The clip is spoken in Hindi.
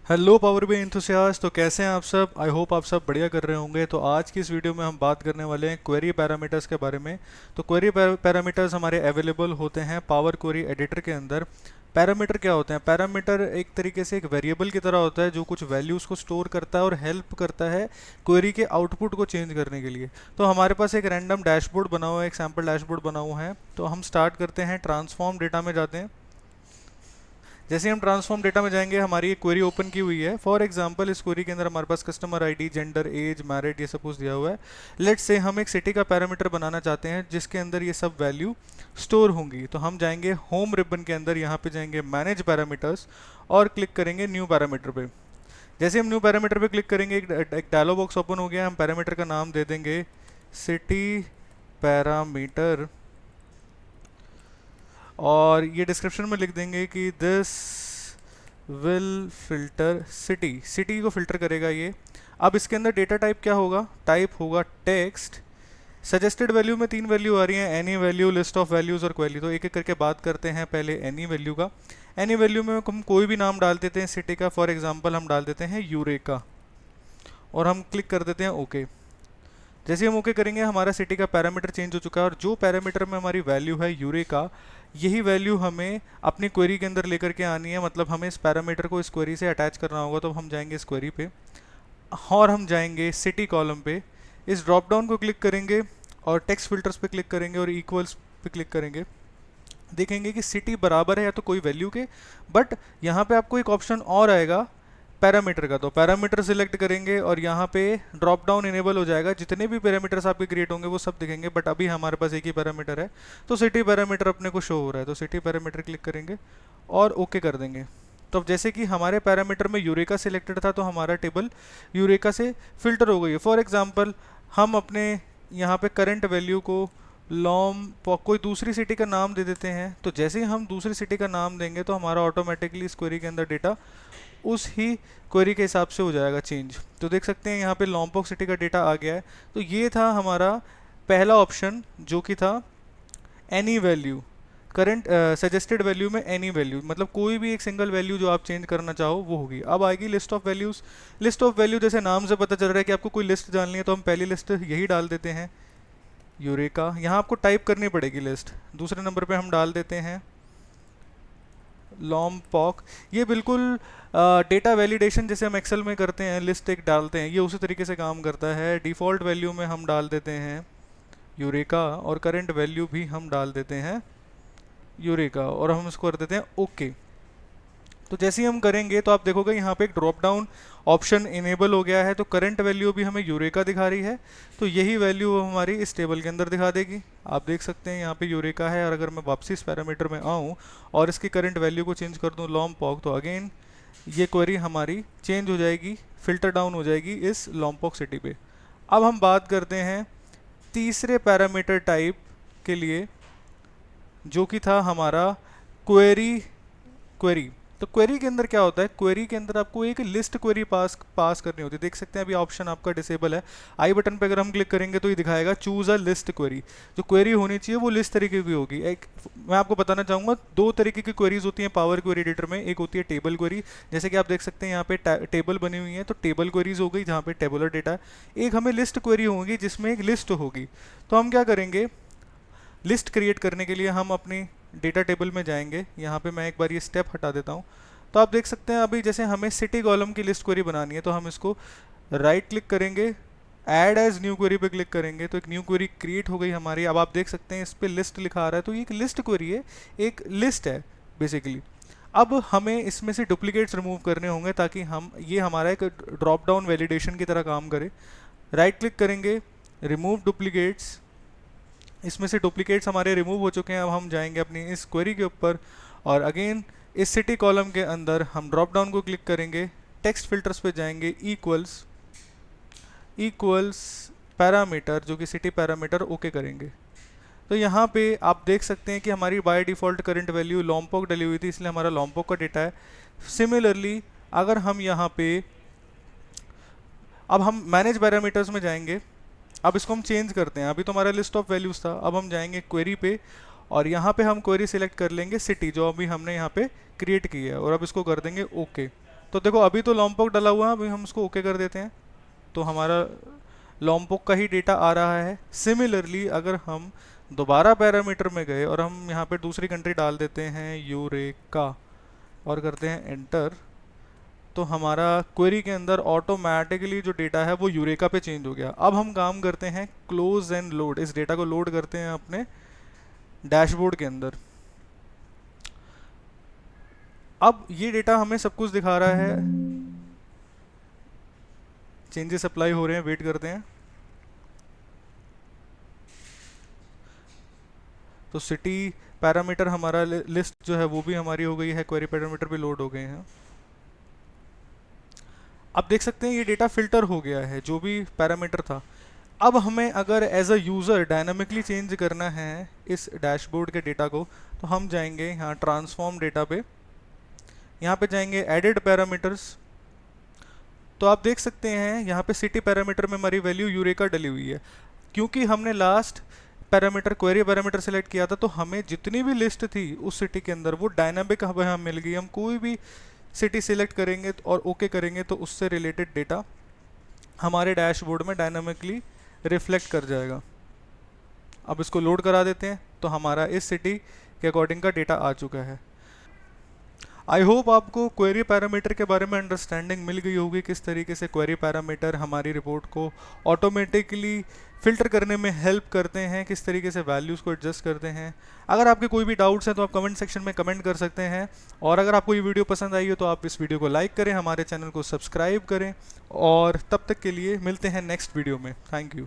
Hello power B enthusiast. तो कैसे हैं आप सब? आई होप आप सब बढ़िया कर रहे होंगे। तो आज की इस वीडियो में हम बात करने वाले हैं क्वेरी पैरामीटर्स के बारे में। तो क्वेरी पैरामीटर्स हमारे अवेलेबल होते हैं पावर क्वेरी एडिटर के अंदर। पैरामीटर क्या होते हैं? पैरामीटर एक तरीके से एक वेरिएबल की तरह होता है जो कुछ वैल्यूज़ को स्टोर करता है और हेल्प करता है क्वेरी के आउटपुट को चेंज करने के लिए। तो हमारे पास एक रैंडम डैशबोर्ड बना हुआ है, एक सैम्पल डैशबोर्ड बना हुआ है। तो हम स्टार्ट करते हैं, ट्रांसफॉर्म डेटा में जाते हैं। जैसे हम ट्रांसफॉर्म डेटा में जाएंगे, हमारी एक क्वेरी ओपन की हुई है। फॉर एग्जांपल इस क्वेरी के अंदर हमारे पास customer ID, gender, age, married, ये सब कुछ दिया हुआ है। लेट्स से हम एक सिटी का पैरामीटर बनाना चाहते हैं जिसके अंदर ये सब वैल्यू स्टोर होंगी। तो हम जाएंगे होम रिबन के अंदर, यहाँ पे जाएंगे मैनेज पैरामीटर्स और क्लिक करेंगे न्यू पैरामीटर पे। जैसे हम न्यू पैरामीटर पे क्लिक करेंगे, एक डायलॉग बॉक्स ओपन हो गया। हम पैरामीटर का नाम दे देंगे सिटी पैरामीटर और ये डिस्क्रिप्शन में लिख देंगे कि this will filter city. City को फिल्टर करेगा ये। अब इसके अंदर डेटा टाइप क्या होगा? टाइप होगा टेक्स्ट। सजेस्टेड वैल्यू में 3 वैल्यू आ रही हैं, any value, list of values और क्वेरी। तो एक एक करके बात करते हैं। पहले एनी वैल्यू का। एनी वैल्यू में हम कोई भी नाम डाल देते हैं सिटी का। फॉर एग्जांपल हम डाल देते हैं यूरेका और हम क्लिक कर देते हैं ओके। जैसे हम ओके करेंगे, हमारा सिटी का पैरामीटर चेंज हो चुका है और जो पैरामीटर में हमारी वैल्यू है यूरेका, यही वैल्यू हमें अपनी क्वेरी के अंदर लेकर के आनी है। मतलब हमें इस पैरामीटर को इस क्वेरी से अटैच करना होगा। तो हम जाएंगे इस क्वेरी पे और हम जाएंगे सिटी कॉलम पे। इस ड्रॉप डाउन को क्लिक करेंगे और टेक्स्ट फिल्टर्स पे क्लिक करेंगे और इक्वल्स पे क्लिक करेंगे। देखेंगे कि सिटी बराबर है या तो कोई वैल्यू के, बट यहाँ पे आपको एक ऑप्शन और आएगा पैरामीटर का। तो पैरामीटर सिलेक्ट करेंगे और यहाँ पे ड्रॉप डाउन इनेबल हो जाएगा। जितने भी पैरामीटर्स आपके क्रिएट होंगे वो सब दिखेंगे, बट अभी हमारे पास एक ही पैरामीटर है तो सिटी पैरामीटर अपने को शो हो रहा है। तो सिटी पैरामीटर क्लिक करेंगे और ओके कर देंगे। तो अब जैसे कि हमारे पैरामीटर में यूरेका सिलेक्टेड था तो हमारा टेबल यूरेका से फिल्टर हो गई है। फॉर एग्जाम्पल हम अपने यहाँ पे करंट वैल्यू को लॉम कोई दूसरी सिटी का नाम दे देते हैं। तो जैसे ही हम दूसरी सिटी का नाम देंगे तो हमारा ऑटोमेटिकली इस क्वेरी के अंदर डेटा उस ही क्वेरी के हिसाब से हो जाएगा चेंज। तो देख सकते हैं यहाँ पे लॉम्पॉक सिटी का डेटा आ गया है। तो ये था हमारा पहला ऑप्शन जो कि था any value, current suggested value में एनी वैल्यू, मतलब कोई भी एक सिंगल वैल्यू जो आप चेंज करना चाहो वो होगी। अब आएगी list of values. List of value जैसे नाम से पता चल रहा है कि आपको कोई लिस्ट जाननी है तो हम पहली लिस्ट यही डाल देते हैं यूरेका। यहाँ आपको टाइप करनी पड़ेगी लिस्ट। दूसरे नंबर पे हम डाल देते हैं लॉम्पॉक। ये बिल्कुल डेटा वैलिडेशन जैसे हम एक्सेल में करते हैं, लिस्ट एक डालते हैं, ये उसी तरीके से काम करता है। डिफ़ॉल्ट वैल्यू में हम डाल देते हैं यूरेका और करंट वैल्यू भी हम डाल देते हैं यूरेका और हम इसको कर देते हैं ओके। तो जैसे ही हम करेंगे तो आप देखोगे यहाँ पे एक ड्रॉप डाउन ऑप्शन इनेबल हो गया है। तो करंट वैल्यू भी हमें यूरेका दिखा रही है, तो यही वैल्यू हमारी इस टेबल के अंदर दिखा देगी। आप देख सकते हैं यहाँ पे यूरेका है और अगर मैं वापसी इस पैरामीटर में आऊँ और इसकी करंट वैल्यू को चेंज कर दूँ लॉम्पॉक, तो अगेन ये क्वेरी हमारी चेंज हो जाएगी, फिल्टर डाउन हो जाएगी इस लॉम्पॉक सिटी पे। अब हम बात करते हैं तीसरे पैरामीटर टाइप के लिए जो कि था हमारा क्वेरी। तो क्वेरी के अंदर क्या होता है? क्वेरी के अंदर आपको एक लिस्ट क्वेरी पास करनी होती है। देख सकते हैं अभी ऑप्शन आपका डिसेबल है। आई बटन पे अगर हम क्लिक करेंगे तो ये दिखाएगा चूज अ लिस्ट क्वेरी। जो क्वेरी होनी चाहिए वो लिस्ट तरीके की होगी। एक मैं आपको बताना चाहूँगा, 2 तरीके की क्वेरीज होती हैं पावर क्वेरी एडिटर में। एक होती है टेबल क्वेरी, जैसे कि आप देख सकते हैं यहाँ पे टेबल बनी हुई है, तो टेबल क्वेरीज हो गई जहाँ पे टेबुलर डेटा है। एक हमें लिस्ट क्वेरी होगी जिसमें एक लिस्ट होगी। तो हम क्या करेंगे, लिस्ट क्रिएट करने के लिए हम अपनी डेटा टेबल में जाएंगे। यहाँ पे मैं एक बार ये स्टेप हटा देता हूँ। तो आप देख सकते हैं अभी जैसे हमें सिटी कॉलम की लिस्ट क्वेरी बनानी है तो हम इसको राइट क्लिक करेंगे, ऐड एज न्यू क्वेरी पे क्लिक करेंगे तो एक न्यू क्वेरी क्रिएट हो गई हमारी। अब आप देख सकते हैं इस पर लिस्ट लिखा आ रहा है, तो ये एक लिस्ट क्वेरी है, एक लिस्ट है बेसिकली। अब हमें इसमें से डुप्लीकेट्स रिमूव करने होंगे ताकि हम ये हमारा एक ड्रॉप डाउन वैलिडेशन की तरह काम करे। राइट क्लिक करेंगे, रिमूव डुप्लीकेट्स। इसमें से डुप्लीकेट्स हमारे रिमूव हो चुके हैं। अब हम जाएंगे अपनी इस क्वेरी के ऊपर और अगेन इस सिटी कॉलम के अंदर हम ड्रॉप डाउन को क्लिक करेंगे, टेक्स्ट फिल्टर्स पे जाएंगे, इक्वल्स पैरामीटर जो कि सिटी पैरामीटर ओके करेंगे। तो यहाँ पे आप देख सकते हैं कि हमारी बाय डिफ़ॉल्ट करंट वैल्यू लॉम्पॉक डली हुई थी, इसलिए हमारा लॉम्पॉक का डेटा है। सिमिलरली अगर हम यहाँ पे अब हम मैनेज पैरामीटर्स में जाएंगे, अब इसको हम चेंज करते हैं। अभी तो हमारा लिस्ट ऑफ वैल्यूज़ था, अब हम जाएंगे क्वेरी पे और यहाँ पे हम क्वेरी सिलेक्ट कर लेंगे सिटी जो अभी हमने यहाँ पे क्रिएट की है और अब इसको कर देंगे ओके। तो देखो अभी तो लॉम्पॉक डला हुआ है, अभी हम उसको ओके कर देते हैं तो हमारा लॉम्पॉक का ही डेटा आ रहा है। सिमिलरली अगर हम दोबारा पैरामीटर में गए और हम यहाँ पे दूसरी कंट्री डाल देते हैं यूरेका और करते हैं एंटर, तो हमारा क्वेरी के अंदर ऑटोमेटिकली जो डेटा है वो यूरेका पे चेंज हो गया। अब हम काम करते हैं क्लोज एंड लोड, इस डेटा को लोड करते हैं अपने डैशबोर्ड के अंदर। अब ये डेटा हमें सब कुछ दिखा रहा है, चेंजेस अप्लाई हो रहे हैं, वेट करते हैं। तो सिटी पैरामीटर हमारा लिस्ट जो है वो भी हमारी हो गई है, क्वेरी पैरामीटर भी लोड हो गए हैं। अब देख सकते हैं ये डेटा फिल्टर हो गया है जो भी पैरामीटर था। अब हमें अगर as a user dynamically change करना है इस डैशबोर्ड के डेटा को, तो हम जाएंगे यहाँ ट्रांसफॉर्म डेटा पे, यहाँ पे जाएंगे एडिट पैरामीटर्स। तो आप देख सकते हैं यहाँ पे सिटी पैरामीटर में हमारी वैल्यू यूरेका डली हुई है। क्योंकि हमने last parameter query parameter select किया था, तो हमें जितनी भी लिस्ट थी उस सिटी के अंदर वो डायनामिक हमें मिल गई। हम कोई भी सिटी सिलेक्ट करेंगे और ओके करेंगे तो उससे रिलेटेड डेटा हमारे डैशबोर्ड में डायनामिकली रिफ्लेक्ट कर जाएगा। अब इसको लोड करा देते हैं तो हमारा इस सिटी के अकॉर्डिंग का डेटा आ चुका है। आई होप आपको क्वेरी पैरामीटर के बारे में अंडरस्टैंडिंग मिल गई होगी, किस तरीके से क्वेरी पैरामीटर हमारी रिपोर्ट को ऑटोमेटिकली फ़िल्टर करने में हेल्प करते हैं, किस तरीके से वैल्यूज़ को एडजस्ट करते हैं। अगर आपके कोई भी डाउट्स हैं तो आप कमेंट सेक्शन में कमेंट कर सकते हैं, और अगर आपको ये वीडियो पसंद आई हो तो आप इस वीडियो को लाइक करें, हमारे चैनल को सब्सक्राइब करें, और तब तक के लिए मिलते हैं नेक्स्ट वीडियो में। Thank you.